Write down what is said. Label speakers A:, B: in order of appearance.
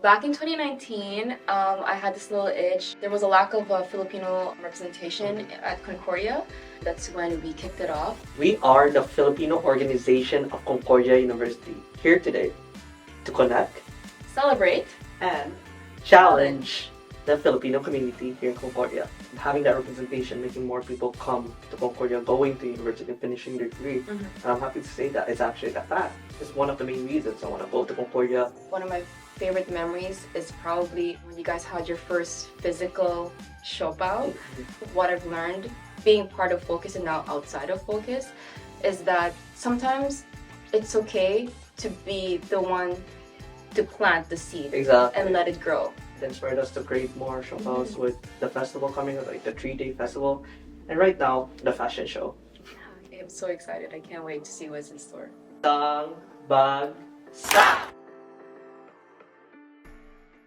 A: back in 2019, I had this little itch. There was a lack of Filipino representation at Concordia. That's when we kicked it off.
B: We are the Filipino organization of Concordia University, here today to connect,
A: Celebrate,
B: and challenge the Filipino community here in Concordia. Having that representation, making more people come to Concordia, going to university and finishing their degree. And I'm happy to say that it's actually that fact. It's one of the main reasons I want to go to Concordia.
A: One of my favorite memories is probably when you guys had your first physical showbout. What I've learned being part of Focus and now outside of Focus is that sometimes it's okay to be the one to plant the seed and let it grow.
B: It inspired us to create more showboats with the festival coming up, like the 3-day festival, and right now the fashion show.
A: I'm so excited. I can't wait to see what's in store.
B: Song, bag, stop!